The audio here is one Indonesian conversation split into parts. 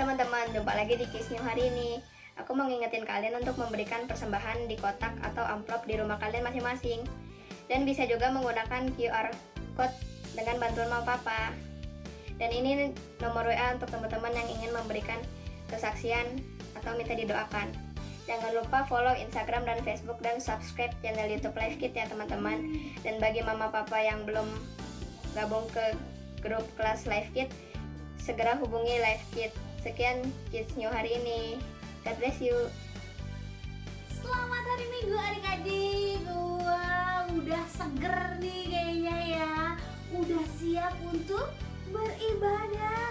teman-teman, jumpa lagi di Kiss New hari ini. Aku mau ngingetin kalian untuk memberikan persembahan di kotak atau amplop di rumah kalian masing-masing. Dan bisa juga menggunakan QR Code dengan bantuan Mama Papa. Dan ini nomor WA untuk teman-teman yang ingin memberikan kesaksian atau minta didoakan. Jangan lupa follow Instagram dan Facebook dan subscribe channel YouTube Live Kit ya teman-teman. Dan bagi Mama Papa yang belum gabung ke grup kelas Live Kit, segera hubungi Live Kit. Sekian Kids New hari ini. God bless you. Selamat hari Minggu adik-adik. Wah, udah seger nih kayaknya ya. Udah siap untuk beribadah.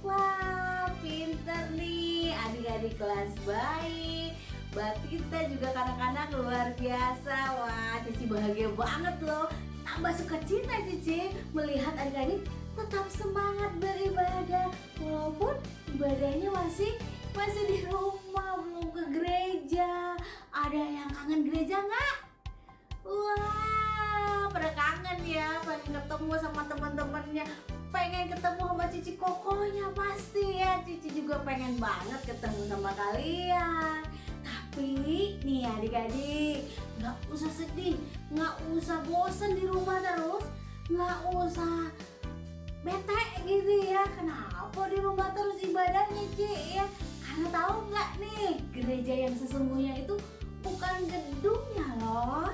Wah, pinter nih adik-adik kelas baik. Batita juga kanak-kanak luar biasa. Wah, Cici bahagia banget loh. Tambah sukacita Cici melihat adik-adik tetap semangat beribadah walaupun ibadahnya masih di rumah, belum ke gereja. Ada yang kangen gereja nggak? Wah, pada kangen ya, pengen ketemu sama teman-temannya, pengen ketemu sama Cici Kokonya pasti ya. Cici juga pengen banget ketemu sama kalian. Tapi nih adik-adik, nggak usah sedih, nggak usah bosen di rumah terus, nggak usah bete gitu ya. Kenapa di rumah terus ibadahnya Ci ya? Karena tahu nggak nih, gereja yang sesungguhnya itu bukan gedungnya loh,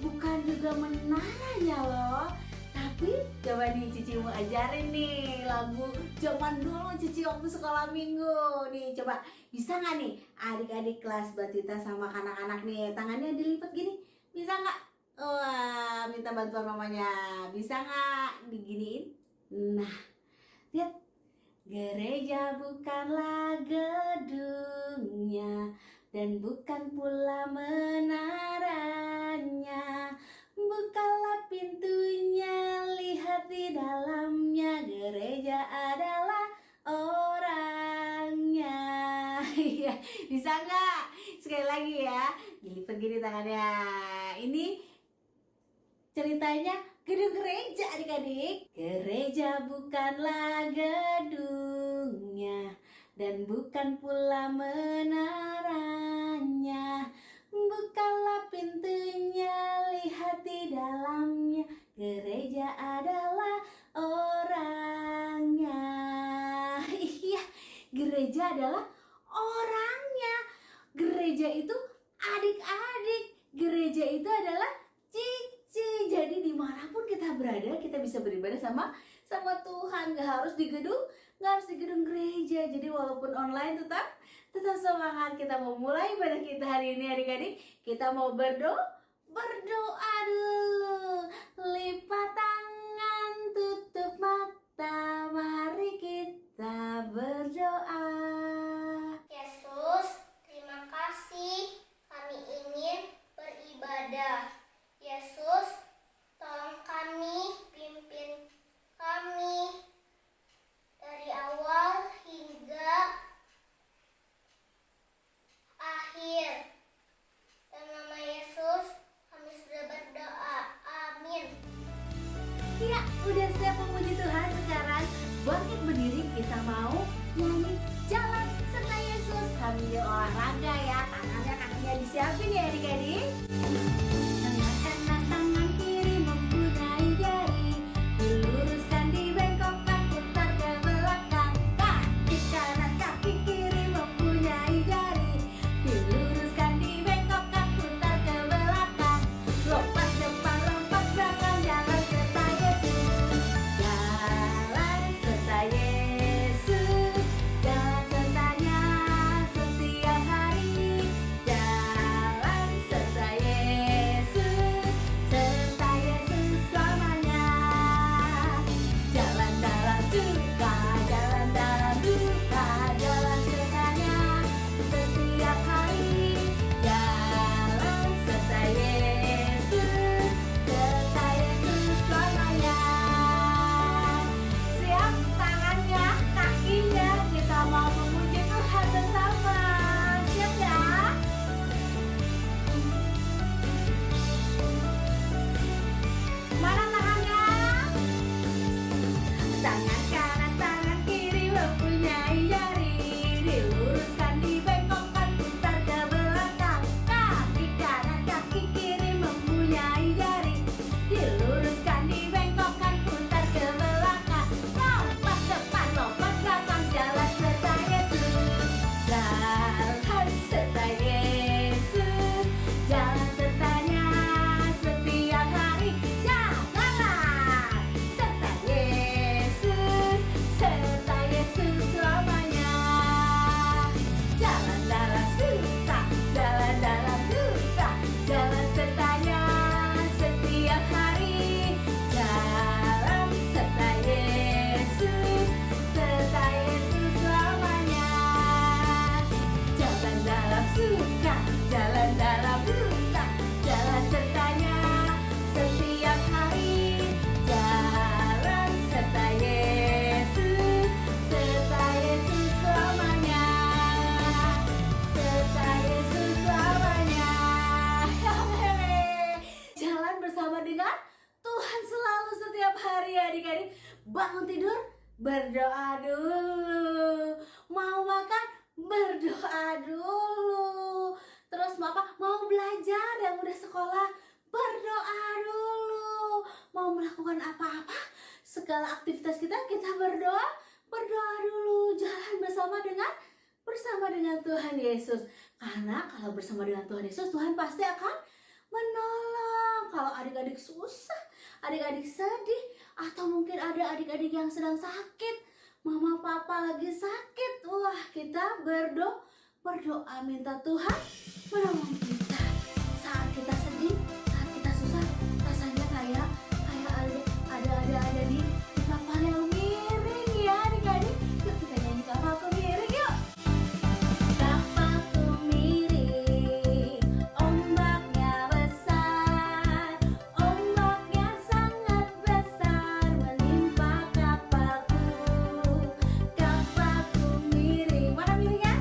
bukan juga menaranya loh. Tapi coba nih Cici mau ajarin nih lagu zaman dulu Cici waktu sekolah minggu. Nih coba, bisa nggak nih adik-adik kelas Batita sama anak-anak nih, tangannya dilipat gini, bisa nggak? Wah, minta bantuan mamanya, bisa nggak diginiin? Nah, lihat, gereja bukanlah gedungnya dan bukan pula menaranya. Bukalah pintunya, lihat di dalamnya, gereja adalah orangnya. Iya, bisa nggak? Sekali lagi ya, dilipat gini tangannya. Ini ceritanya gedung gereja adik-adik. Gereja bukanlah gedungnya dan bukan pula menaranya. Bukalah pintunya, lihat di dalamnya, gereja adalah orangnya. Iya, gereja adalah orangnya. Gereja itu adik-adik. Gereja itu adalah Cici. Jadi dimanapun kita berada, kita bisa beribadah sama Tuhan. Gak harus di gedung, gereja. Jadi walaupun online tetap semangat. Kita mau mulai ibadah kita hari ini adik-adik. Kita mau berdoa dulu. Lipat tangan, tutup mata, mari kita berdoa. Yesus, terima kasih, kami ingin beribadah. Yesus, tolong kami, pimpin kami dari awal hingga akhir. Dalam nama Yesus, kami sudah berdoa. Amin. Ya, udah siap memuji Tuhan. Sekarang bangkit berdiri, kita mau nyanyi jalan Bangun tidur, berdoa dulu. Mau makan, berdoa dulu. Terus mau belajar yang udah sekolah, berdoa dulu. Mau melakukan apa-apa, segala aktivitas kita berdoa dulu. Jalan bersama dengan Tuhan Yesus. Karena kalau bersama dengan Tuhan Yesus, Tuhan pasti akan menolong. Kalau adik-adik susah, adik-adik sedih, atau mungkin ada adik-adik yang sedang sakit, mama papa lagi sakit, wah kita berdoa minta Tuhan menolong kita. Saat kita sedih, saat kita susah, rasanya kayak ada di kapal yang miring ya adik-adik. Yuk kita nyanyi kapalku miring yuk. Kapalku miring, ombaknya besar, ombaknya sangat besar menimpa kapalku. Kapalku miring, mana miringnya?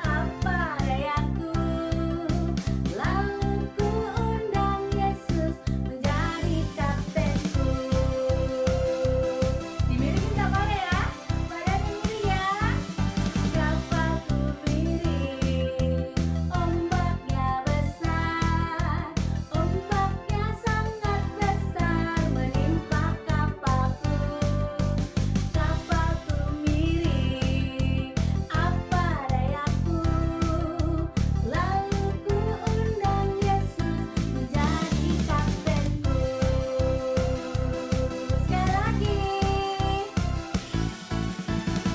Apa dayaku? Lalu ku undang Yesus menjadi kaptenku. Dimiringin kapalnya ya, badannya miring ya. Kapalku miring, ombaknya besar, ombaknya sangat besar menimpa kapalku. Kapalku miring, apa dayaku? Lalu ku undang Yesus menjadi kaptenku. Sekali lagi.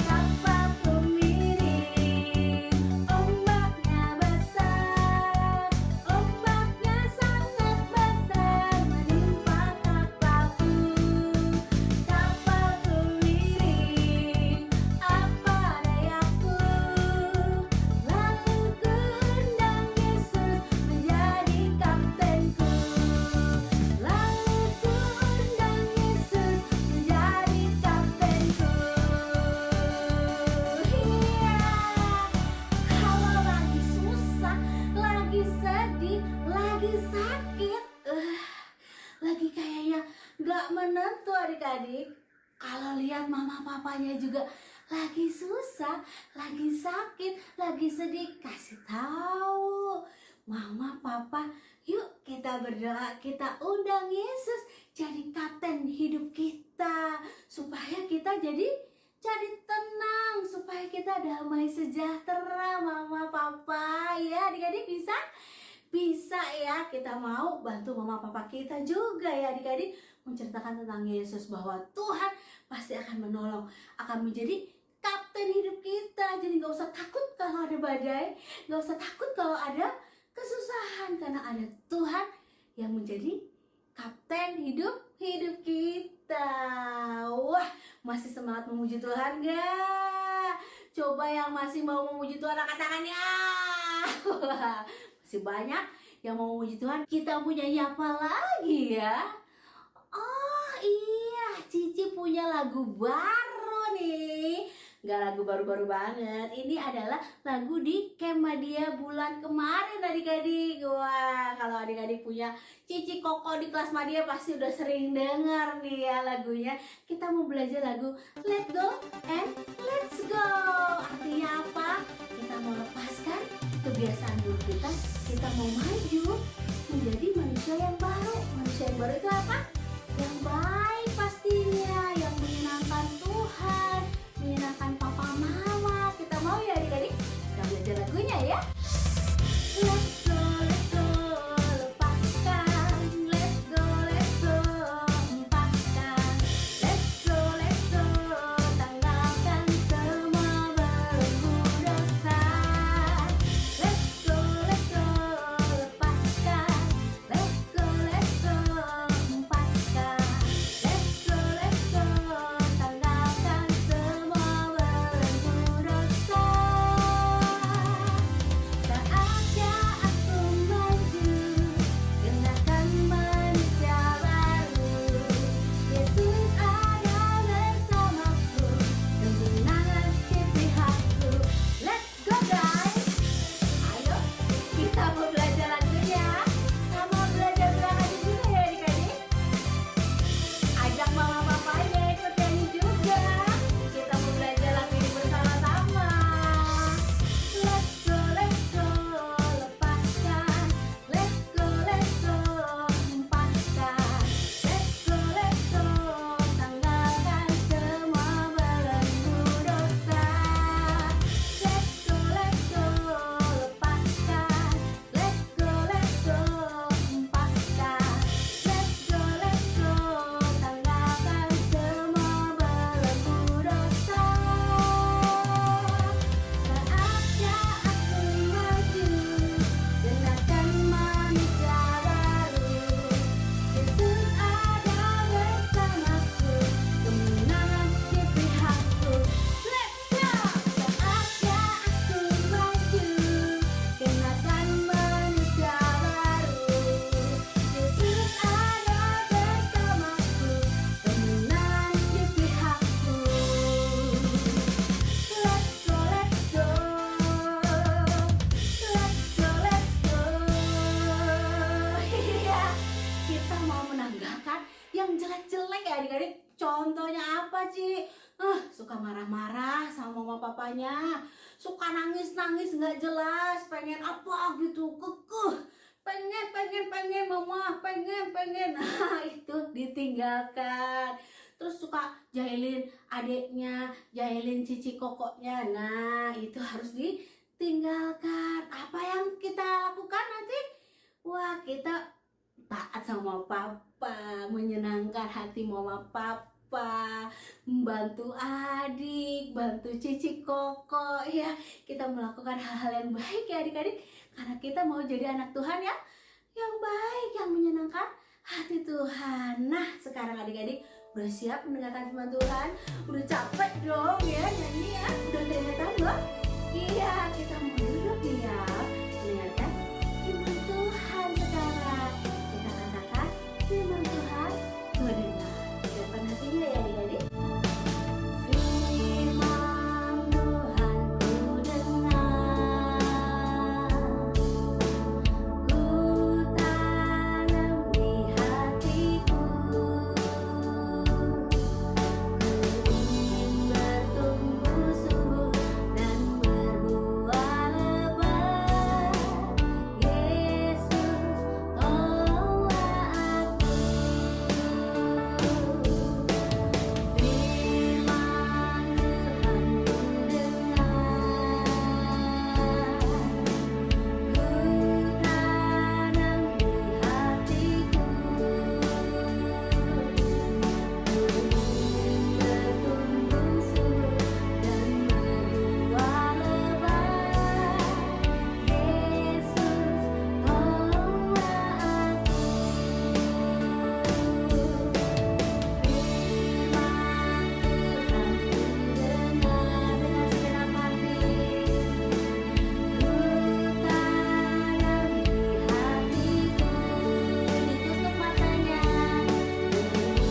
Kapalku miring, ombaknya besar, ombaknya sangat besar menimpa kapalku. Kapalku miring, apa dayaku? Lalu ku undang Yesus menjadi kaptenku. Lalu ku undang Yesus menjadi kaptenku. Iya, kalau lagi susah, lagi sedih, lagi sakit, lagi kayaknya gak menentu adik-adik. Kalau lihat mama papanya juga lagi susah, lagi sakit, lagi sedih, kasih tahu mama papa, yuk kita berdoa, kita undang Yesus jadi kapten hidup kita, supaya kita jadi tenang, supaya kita damai sejahtera mama papa ya adik-adik. Bisa ya, kita mau bantu mama papa kita juga ya adik-adik, menceritakan tentang Yesus, bahwa Tuhan pasti akan menolong, akan menjadi kapten hidup kita. Jadi gak usah takut kalau ada badai, gak usah takut kalau ada kesusahan, karena ada Tuhan yang menjadi kapten hidup kita. Wah, masih semangat memuji Tuhan gak? Coba yang masih mau memuji Tuhan angkat tangannya. Wah, masih banyak yang mau memuji Tuhan. Kita punya apa lagi ya? Oh iya, Cici punya lagu baru nih. Gak lagu baru-baru banget. Ini adalah lagu di Camp Madia bulan kemarin adik-adik. Wah, kalau adik-adik punya Cici Koko di kelas Madia pasti udah sering dengar nih ya lagunya. Kita mau belajar lagu Let Go and Let's Go. Artinya apa? Kita mau lepaskan kebiasaan dulu kita mau maju menjadi manusia yang baru. Manusia yang baru itu apa? Yang baik pastinya, yang menyenangkan Tuhan, menyenangkan papa mama. Kita mau ya adik-adik? Kita belajar lagunya ya. Let's go, lepaskan. Let's go, lepaskan. Let's go, tanggalkan semua belenggu dosa. Let's go, lepaskan. Let's go, lepaskan. Let's go, tanggalkan semua belenggu dosa. Saatnya aku maju, kenakan manusia baru. Yesus ada bersamaku, kemenangan di pihakku. Let's go guys! Ayo, kita mau belajar lagunya. Sama belajar gerakannya juga ya adik-adik. Ajak mama papanya ikut nyanyi Contohnya apa, Ci? Suka marah-marah sama mama papanya, suka nangis-nangis nggak jelas, pengen apa gitu, kekeh, pengen mama, pengen. Nah, itu ditinggalkan. Terus suka jahilin adiknya, jahilin cici kokoknya. Nah, itu harus ditinggalkan. Apa yang kita lakukan nanti? Wah, kita taat sama papa, menyenangkan hati mama papa, membantu adik, bantu cici koko ya. Kita melakukan hal-hal yang baik ya adik-adik, karena kita mau jadi anak Tuhan ya, yang baik, yang menyenangkan hati Tuhan. Nah, sekarang adik-adik udah siap mendengarkan firman Tuhan? Udah capek dong ya nyanyi ya? Udah kelihatan belum? Iya, kita mau duduk ya, mendengarkan firman Tuhan sekarang. Kita katakan firman Tuhan, Tuhan dengar. Depan hatinya ya adik-adik. Firman Tuhan ku dengar, ku tanam di hatiku, ku ingin bertumbuh subur dan berbuah lebat. Yesus, tolonglah aku. Firman Tuhan ku dengar, ku tanam di hatiku, ku ingin bertumbuh subur dan berbuah lebat. Yesus, tolonglah aku. Firman Tuhan ku dengar dengan segenap hati, ku tanam di hatiku. Ditutup matanya, ku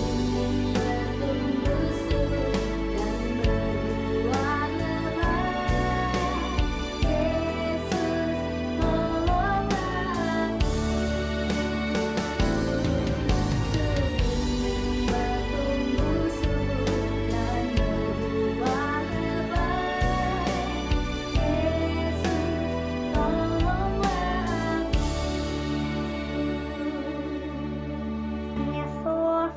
ingin bertumbuh subur dan berbuah lebat. Yesus, tolonglah aku. Bertumbuh subur dan berbuah lebat. Yesus, tolonglah Yesus,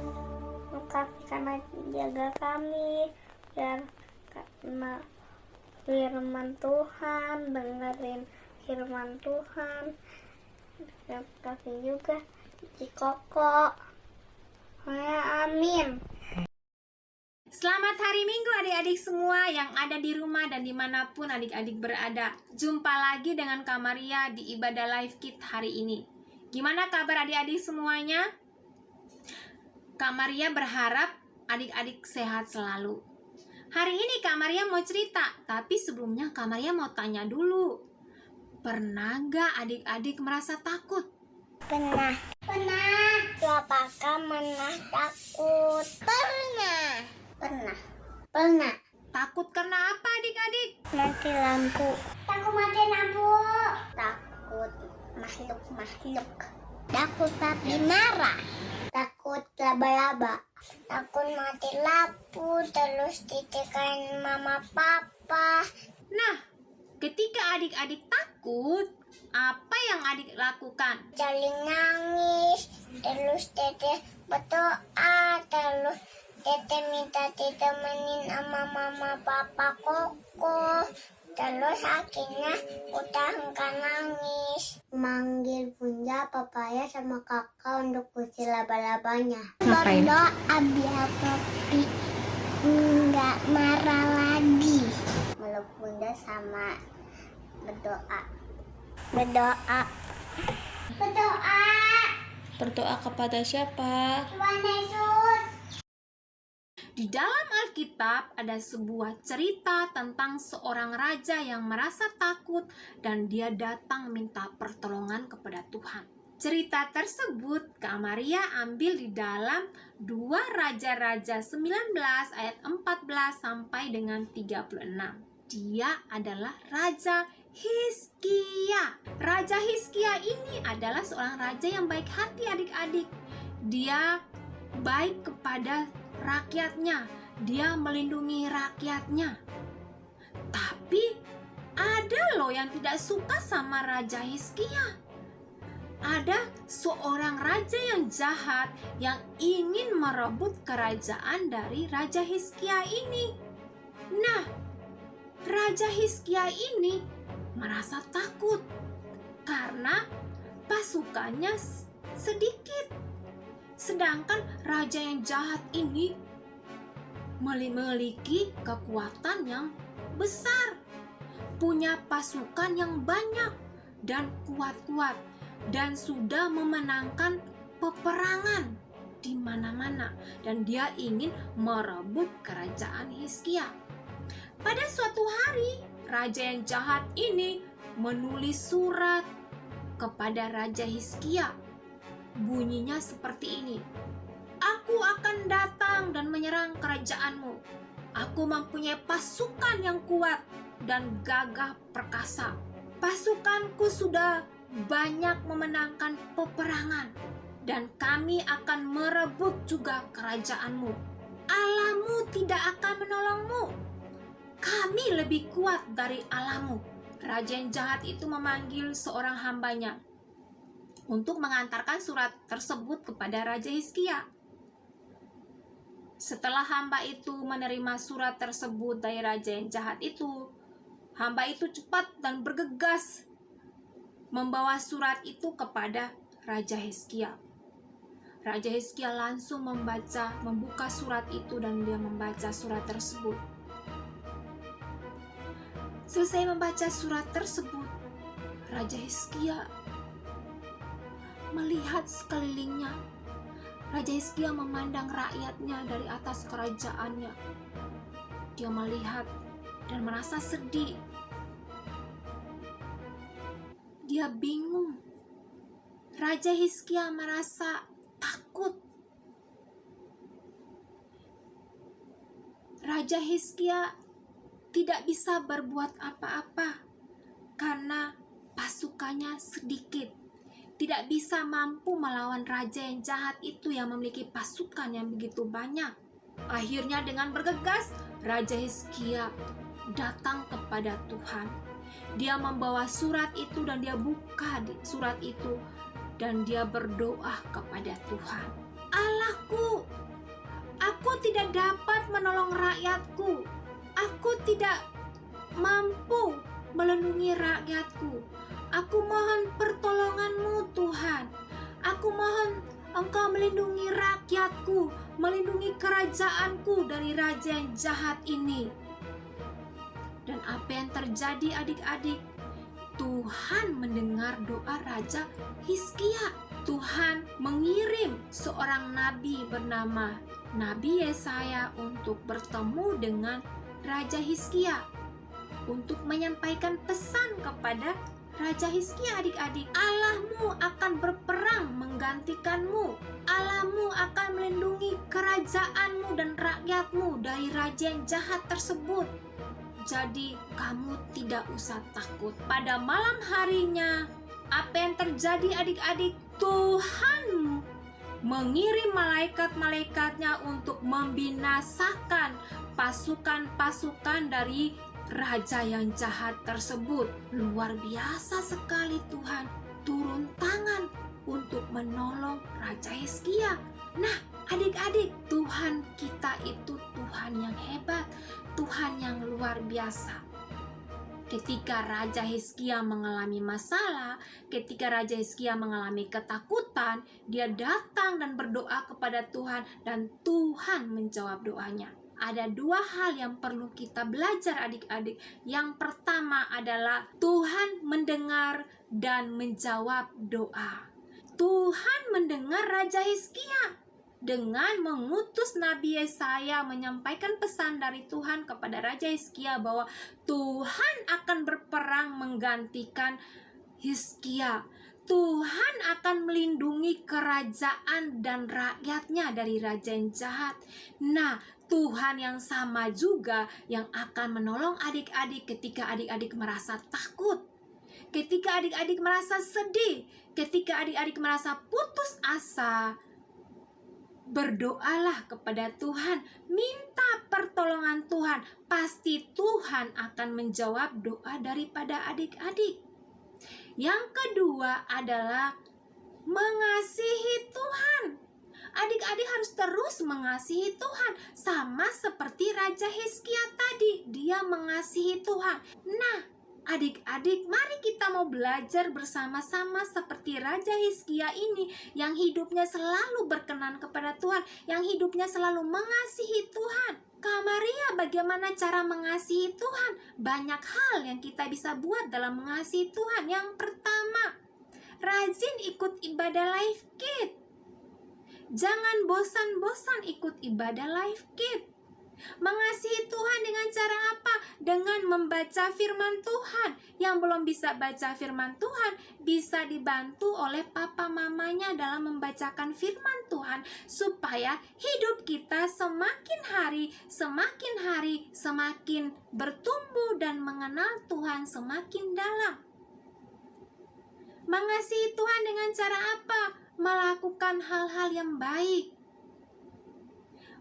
kasih jaga kami biar karena firman Tuhan, dengerin firman Tuhan. Dan kasih juga Cici Koko. Ya, amin. Selamat hari Minggu adik-adik semua yang ada di rumah dan dimanapun adik-adik berada. Jumpa lagi dengan Kak Maria di ibadah live kit hari ini. Gimana kabar adik-adik semuanya? Kak Maria berharap adik-adik sehat selalu. Hari ini Kak Maria mau cerita, tapi sebelumnya Kak Maria mau tanya dulu. Pernah gak adik-adik merasa takut? Pernah. Apakah pernah takut? Pernah. Takut karena apa adik-adik? Mati lampu. Takut mati lampu. Takut makhluk. Takut papi marah. Takut laba-laba. Takut mati lampu terus ditekan mama papa. Nah, ketika adik-adik takut, apa yang adik lakukan? Saling nangis. Terus teteh berdoa. Terus teteh minta ditemenin sama mama papa Koko. Terus akhirnya udah enggak nangis. Manggil bunda, papaya sama kakak untuk usir laba-labanya. Berdoa biar papi enggak marah lagi. Meluk bunda sama berdoa. Berdoa kepada siapa? Tuhan Yesus. Di dalam Alkitab ada sebuah cerita tentang seorang raja yang merasa takut dan dia datang minta pertolongan kepada Tuhan. Cerita tersebut Kak Maria ambil di dalam 2 Raja-Raja 19 ayat 14 sampai dengan 36. Dia adalah Raja Hizkia. Raja Hizkia ini adalah seorang raja yang baik hati adik-adik. Dia baik kepada rakyatnya, dia melindungi rakyatnya. Tapi ada loh yang tidak suka sama Raja Hizkia. Ada seorang raja yang jahat yang ingin merebut kerajaan dari Raja Hizkia ini. Nah, Raja Hizkia ini merasa takut karena pasukannya sedikit. Sedangkan raja yang jahat ini memiliki kekuatan yang besar, punya pasukan yang banyak dan kuat-kuat, dan sudah memenangkan peperangan di mana-mana, dan dia ingin merebut kerajaan Hizkia. Pada suatu hari, raja yang jahat ini menulis surat kepada Raja Hizkia. Bunyinya seperti ini: "Aku akan datang dan menyerang kerajaanmu. Aku mempunyai pasukan yang kuat dan gagah perkasa. Pasukanku sudah banyak memenangkan peperangan, dan kami akan merebut juga kerajaanmu. Allahmu tidak akan menolongmu. Kami lebih kuat dari Allahmu." Raja yang jahat itu memanggil seorang hambanya untuk mengantarkan surat tersebut kepada Raja Hizkia. Setelah hamba itu menerima surat tersebut dari raja yang jahat itu, hamba itu cepat dan bergegas membawa surat itu kepada Raja Hizkia. Raja Hizkia langsung membuka surat itu, dan dia membaca surat tersebut. Selesai membaca surat tersebut, Raja Hizkia melihat sekelilingnya. Raja Hizkia memandang rakyatnya dari atas kerajaannya. Dia melihat dan merasa sedih. Dia bingung. Raja Hizkia merasa takut. Raja Hizkia tidak bisa berbuat apa-apa karena pasukannya sedikit. Tidak bisa mampu melawan raja yang jahat itu yang memiliki pasukan yang begitu banyak. Akhirnya dengan bergegas, Raja Hizkia datang kepada Tuhan. Dia membawa surat itu dan dia buka surat itu dan dia berdoa kepada Tuhan. "Allahku, aku tidak dapat menolong rakyatku. Aku tidak mampu melindungi rakyatku. Aku mohon pertolongan-Mu, Tuhan. Aku mohon Engkau melindungi rakyatku, melindungi kerajaanku dari raja yang jahat ini." Dan apa yang terjadi adik-adik? Tuhan mendengar doa Raja Hizkia. Tuhan mengirim seorang nabi bernama Nabi Yesaya untuk bertemu dengan Raja Hizkia, untuk menyampaikan pesan kepada Raja Hizkia. Adik-adik, Allahmu akan berperang menggantikanmu. Allahmu akan melindungi kerajaanmu dan rakyatmu dari raja yang jahat tersebut. Jadi kamu tidak usah takut. Pada malam harinya, apa yang terjadi adik-adik? Tuhan mengirim malaikat-malaikatnya untuk membinasakan pasukan-pasukan dari raja yang jahat tersebut. Luar biasa sekali Tuhan turun tangan untuk menolong Raja Hizkia. Nah, adik-adik, Tuhan kita itu Tuhan yang hebat, Tuhan yang luar biasa. Ketika Raja Hizkia mengalami masalah, ketika Raja Hizkia mengalami ketakutan, dia datang dan berdoa kepada Tuhan dan Tuhan menjawab doanya. Ada dua hal yang perlu kita belajar adik-adik. Yang pertama adalah Tuhan mendengar dan menjawab doa. Tuhan mendengar Raja Hizkia dengan mengutus Nabi Yesaya menyampaikan pesan dari Tuhan kepada Raja Hizkia bahwa Tuhan akan berperang menggantikan Hizkia. Tuhan akan melindungi kerajaan dan rakyatnya dari raja yang jahat. Nah, Tuhan yang sama juga yang akan menolong adik-adik ketika adik-adik merasa takut, ketika adik-adik merasa sedih, ketika adik-adik merasa putus asa. Berdoalah kepada Tuhan, minta pertolongan Tuhan. Pasti Tuhan akan menjawab doa daripada adik-adik. Yang kedua adalah mengasihi Tuhan. Adik-adik harus terus mengasihi Tuhan, sama seperti Raja Hizkia tadi, dia mengasihi Tuhan. Nah, adik-adik, mari kita mau belajar bersama-sama seperti Raja Hizkia ini yang hidupnya selalu berkenan kepada Tuhan, yang hidupnya selalu mengasihi Tuhan. Kak Maria, bagaimana cara mengasihi Tuhan? Banyak hal yang kita bisa buat dalam mengasihi Tuhan. Yang pertama, rajin ikut ibadah Life Kids. Jangan bosan-bosan ikut ibadah Life Kids. Mengasihi Tuhan dengan cara apa? Dengan membaca firman Tuhan. Yang belum bisa baca firman Tuhan bisa dibantu oleh papa mamanya dalam membacakan firman Tuhan, supaya hidup kita semakin hari semakin bertumbuh dan mengenal Tuhan semakin dalam. Mengasihi Tuhan dengan cara apa? Melakukan hal-hal yang baik,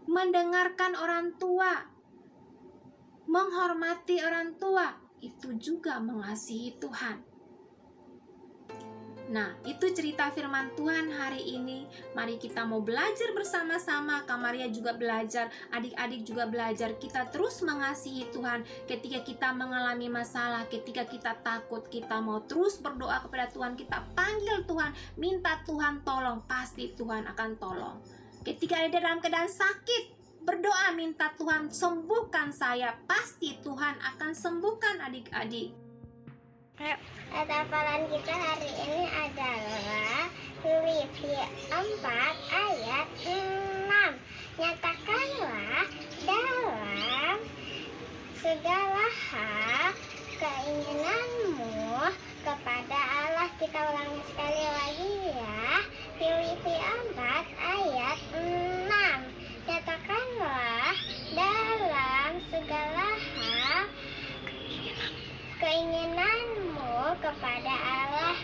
mendengarkan orang tua, menghormati orang tua, itu juga mengasihi Tuhan. Nah, itu cerita firman Tuhan hari ini. Mari kita mau belajar bersama-sama. Kak Maria juga belajar, adik-adik juga belajar. Kita terus mengasihi Tuhan. Ketika kita mengalami masalah, ketika kita takut, kita mau terus berdoa kepada Tuhan. Kita panggil Tuhan, minta Tuhan tolong. Pasti Tuhan akan tolong. Ketika ada dalam keadaan sakit, berdoa minta Tuhan sembuhkan saya. Pasti Tuhan akan sembuhkan adik-adik. Hafalan kita hari ini adalah Filipi 4 ayat 6. Nyatakanlah dalam segala hal keinginanmu kepada Allah. Kita ulangi sekali lagi ya. Filipi 4 ayat 6. Nyatakanlah dalam segala hal keinginanmu kepada Allah.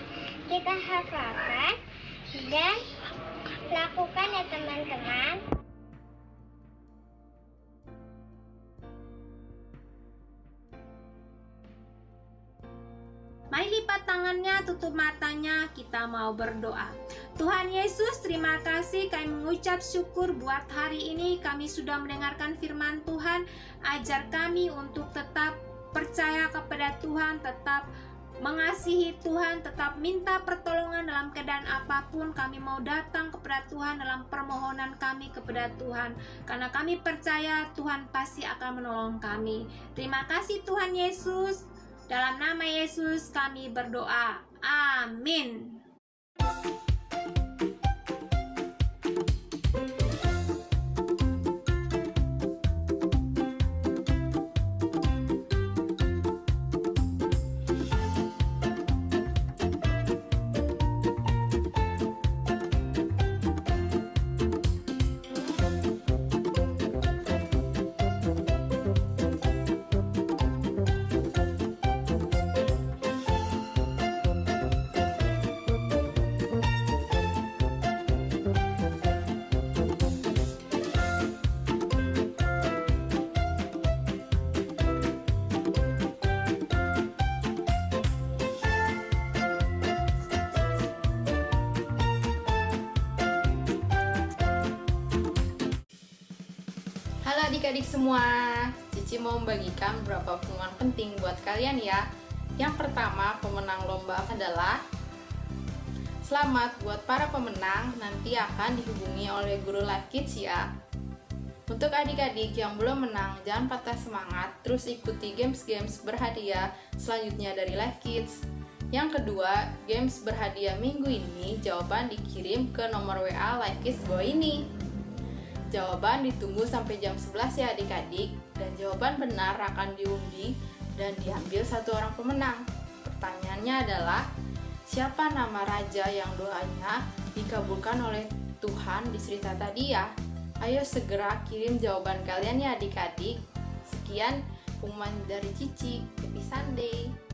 Kita hafalkan dan lakukan ya teman-teman. Mari lipat tangannya, tutup matanya, kita mau berdoa. Tuhan Yesus, terima kasih, kami mengucap syukur buat hari ini. Kami sudah mendengarkan firman Tuhan. Ajar kami untuk tetap percaya kepada Tuhan, tetap mengasihi Tuhan, tetap minta pertolongan dalam keadaan apapun. Kami mau datang kepada Tuhan dalam permohonan kami kepada Tuhan, karena kami percaya Tuhan pasti akan menolong kami. Terima kasih Tuhan Yesus. Dalam nama Yesus kami berdoa. Amin. Halo adik-adik semua, Cici mau membagikan beberapa pengumuman penting buat kalian ya. Yang pertama, pemenang lomba adalah selamat buat para pemenang, nanti akan dihubungi oleh guru Life Kids ya. Untuk adik-adik yang belum menang, jangan patah semangat, terus ikuti games-games berhadiah selanjutnya dari Life Kids. Yang kedua, games berhadiah minggu ini jawaban dikirim ke nomor WA Life Kids bawah ini. Jawaban ditunggu sampai jam 11 ya adik-adik, dan jawaban benar akan diundi dan diambil satu orang pemenang. Pertanyaannya adalah, siapa nama raja yang doanya dikabulkan oleh Tuhan di cerita tadi ya? Ayo segera kirim jawaban kalian ya adik-adik. Sekian pengumuman dari Cici. Happy Sunday!